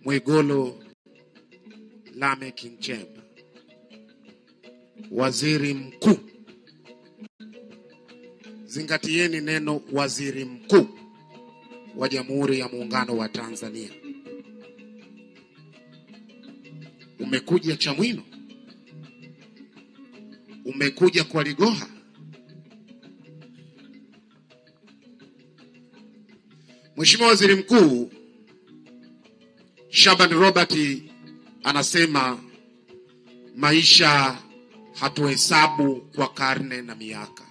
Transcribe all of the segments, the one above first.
Mwigulu Lameck Nchemba, waziri mkuu. Zingatieni neno waziri mkuu wa Jamhuri ya Muungano wa Tanzania. Umekuja Chamwino, umekuja kwa Ligoha. Mheshimiwa Waziri Mkuu Shaban Robert anasema maisha hatuhesabu kwa karne na miaka,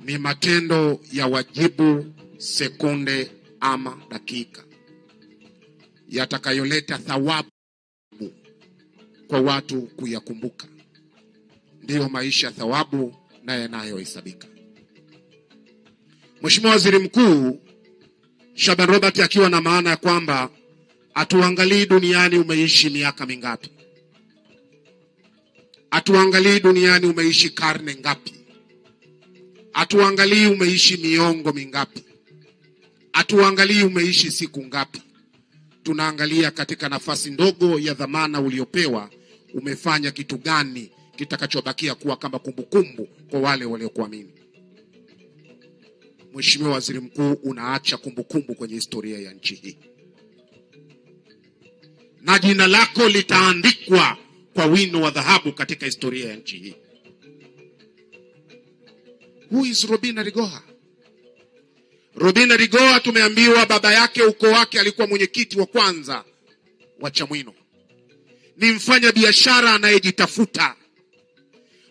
ni matendo ya wajibu, sekunde ama dakika, yatakayoleta thawabu kwa watu kuyakumbuka. Ndiyo maisha thawabu na yanayohesabika. Mheshimiwa Waziri Mkuu Shaban Robert akiwa na maana ya kwamba atuangalii duniani umeishi miaka mingapi, atuangalii duniani umeishi karne ngapi, atuangalii umeishi miongo mingapi, atuangalii umeishi siku ngapi. Tunaangalia katika nafasi ndogo ya dhamana uliopewa, umefanya kitu gani kitakachobakia kuwa kama kumbukumbu kwa wale waliokuamini. Mheshimiwa Waziri Mkuu, unaacha kumbukumbu kwenye historia ya nchi hii, na jina lako litaandikwa kwa wino wa dhahabu katika historia ya nchi hii. Who is Robina Ligoha? Robina Ligoha tumeambiwa baba yake, ukoo wake, alikuwa mwenyekiti wa kwanza wa Chamwino. Ni mfanya biashara anayejitafuta,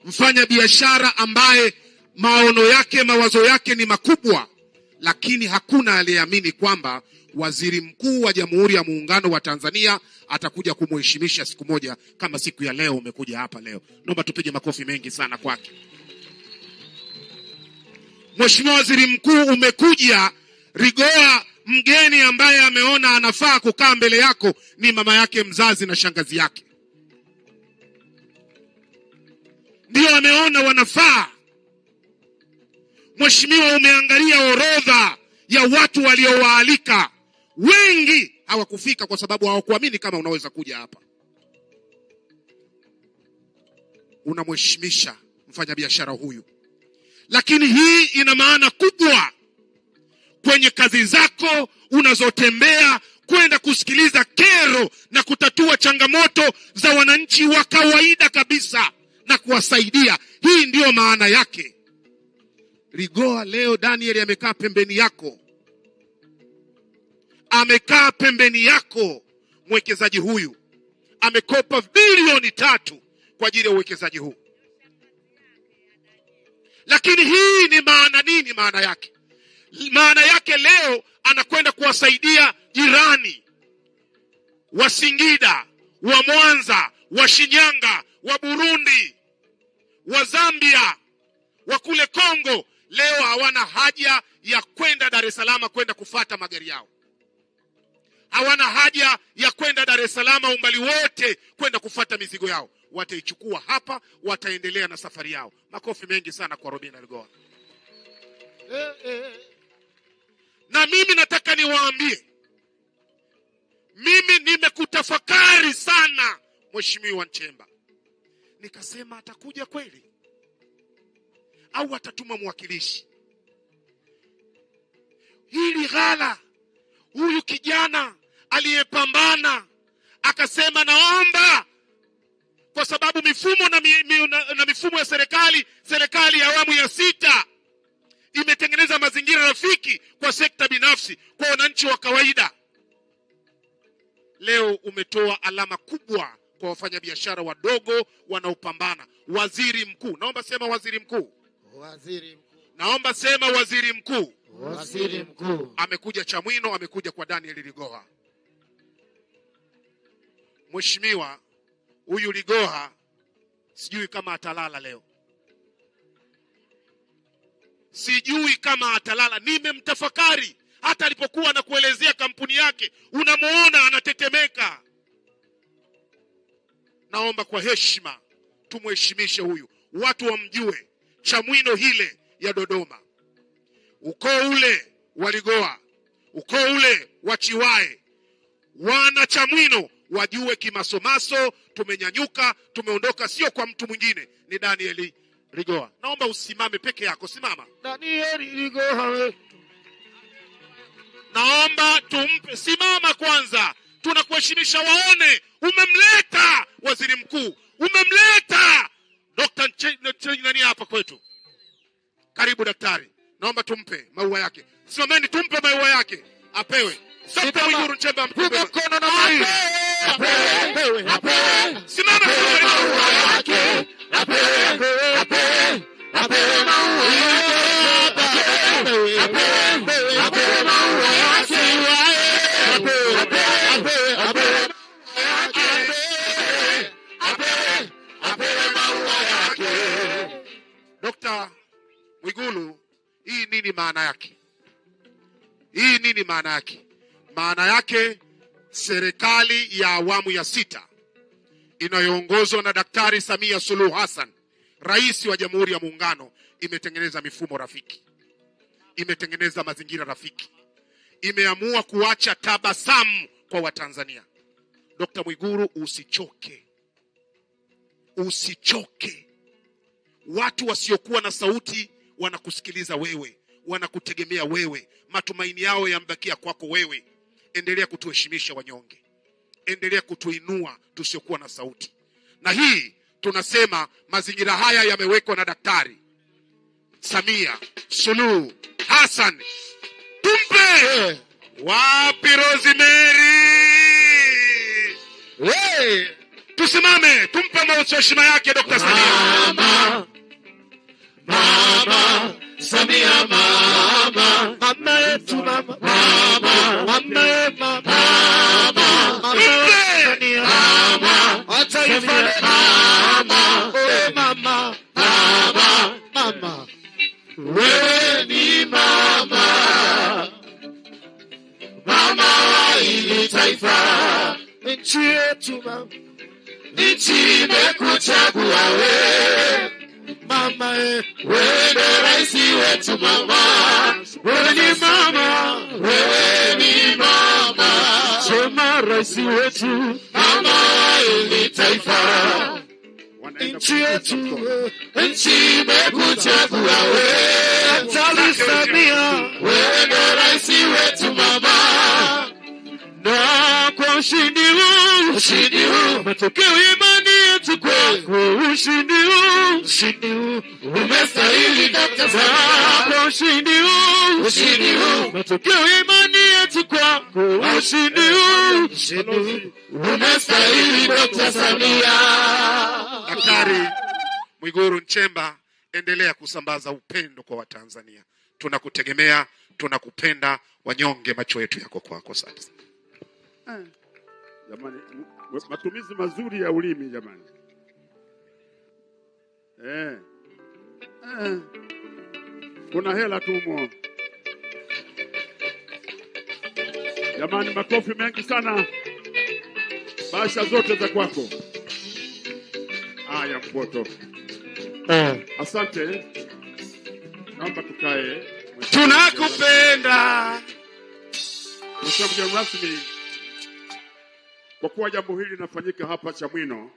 mfanya biashara ambaye maono yake, mawazo yake ni makubwa, lakini hakuna aliyeamini kwamba waziri mkuu wa Jamhuri ya Muungano wa Tanzania atakuja kumheshimisha siku moja kama siku ya leo. Umekuja hapa leo, naomba tupige makofi mengi sana kwake. Mheshimiwa Waziri Mkuu, umekuja Ligoha, mgeni ambaye ameona anafaa kukaa mbele yako ni mama yake mzazi na shangazi yake, ndio ameona wanafaa. Mheshimiwa, umeangalia orodha ya watu waliowaalika, wengi hawakufika kwa sababu hawakuamini kama unaweza kuja hapa. Unamheshimisha mfanyabiashara huyu, lakini hii ina maana kubwa kwenye kazi zako unazotembea kwenda kusikiliza kero na kutatua changamoto za wananchi wa kawaida kabisa na kuwasaidia. Hii ndiyo maana yake. Ligoha leo, Daniel amekaa pembeni yako, amekaa pembeni yako. Mwekezaji huyu amekopa bilioni 3 kwa ajili ya uwekezaji huu. Lakini hii ni maana nini? Maana yake, maana yake leo anakwenda kuwasaidia jirani wa Singida, wa Mwanza, wa Shinyanga, wa Burundi, wa Zambia, wa kule Kongo. Leo hawana haja ya kwenda Dar es Salaam kwenda kufata magari yao. Hawana haja ya kwenda Dar es Salaam umbali wote kwenda kufata mizigo yao. Wataichukua hapa, wataendelea na safari yao. Makofi mengi sana kwa Robina Ligoha. Na mimi nataka niwaambie, mimi nimekutafakari sana Mheshimiwa Nchemba. Nikasema atakuja kweli au atatuma mwakilishi? Hili ghala, huyu kijana aliyepambana akasema naomba, kwa sababu mifumo na mifumo ya serikali ya awamu ya 6 imetengeneza mazingira rafiki kwa sekta binafsi, kwa wananchi wa kawaida. Leo umetoa alama kubwa kwa wafanyabiashara wadogo wanaopambana. Waziri Mkuu, naomba sema Waziri Mkuu. Waziri Mkuu. Naomba sema Waziri Mkuu. Waziri Mkuu. Amekuja Chamwino, amekuja kwa Daniel Ligoha. Mheshimiwa, huyu Ligoha sijui kama atalala leo. Sijui kama atalala. Nimemtafakari hata alipokuwa na kuelezea kampuni yake, unamuona anatetemeka. Naomba kwa heshima tumheshimishe huyu, watu wamjue. Chamwino hile ya Dodoma, ukoo ule wa Ligoha, ukoo ule wa Chiwae, wana Chamwino wajue kimasomaso tumenyanyuka, tumeondoka, sio kwa mtu mwingine, ni Daniel Rigoha. Naomba usimame peke yako, simama. Daniel Rigoha. Naomba tumpe, simama kwanza. Tunakuheshimisha, waone umemleta waziri mkuu, umemleta Dr. nani hapa kwetu. Karibu daktari. Naomba tumpe maua yake. Simameni tumpe maua yake. Apewe. Dr. Mwigulu Nchemba mkono na mai. Apewe. Simama maua yake. Apewe maua yake. Apewe maua yake. Dr. Mwigulu, hii nini maana yake? Hii nini maana yake? Maana yake serikali ya awamu ya 6 inayoongozwa na Daktari Samia Suluhu Hassan, Rais wa Jamhuri ya Muungano, imetengeneza mifumo rafiki. Imetengeneza mazingira rafiki. Imeamua kuacha tabasamu kwa Watanzania. Dr. Mwigulu, usichoke. Usichoke. Watu wasiokuwa na sauti wanakusikiliza wewe, wanakutegemea wewe, matumaini yao yambakia kwako wewe. Endelea kutuheshimisha wanyonge, endelea kutuinua tusiokuwa na sauti. Na hii tunasema mazingira haya yamewekwa na Daktari Samia Suluhu Hassan. Tumpe wapi Rosemary? Tusimame tumpe heshima yake Dr. Samia. Mama Samia, mama yetu, mama wewe ni mama ili taifa, nchi yetu mama, nchi imekuchagua wewe mama, wewe ndo rais wetu mama, wewe ni mama, sema rais wetu mama ili taifa, nchi yetu, nchi imekuchagua wewe, Daktari Samia, wewe ndo rais wetu mama, na kwa ushindi huu matokeo imani yetu kwako, ushindi huu umestahili kabisa, kwa ushindi huu matokeo imani yetu kwako, ushindi huu umestahili Dr. Samia. Daktari Mwigulu Nchemba, endelea kusambaza upendo kwa Watanzania. Tunakutegemea, tunakupenda, wanyonge macho yetu yako kwako sasa. Jamani, matumizi mazuri ya ulimi jamani. Kuna hela tumo. Jamani, makofi mengi sana. Basha zote za kwako. Haya mpoto. Asante. Naomba tukae. Tunakupenda. Mshauri rasmi, kwa kuwa jambo hili linafanyika hapa Chamwino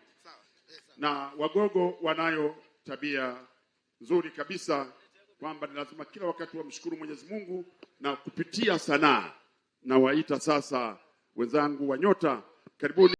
na Wagogo wanayo tabia nzuri kabisa kwamba ni lazima kila wakati wamshukuru Mwenyezi Mungu, na kupitia sanaa na waita sasa wenzangu wa Nyota, karibuni.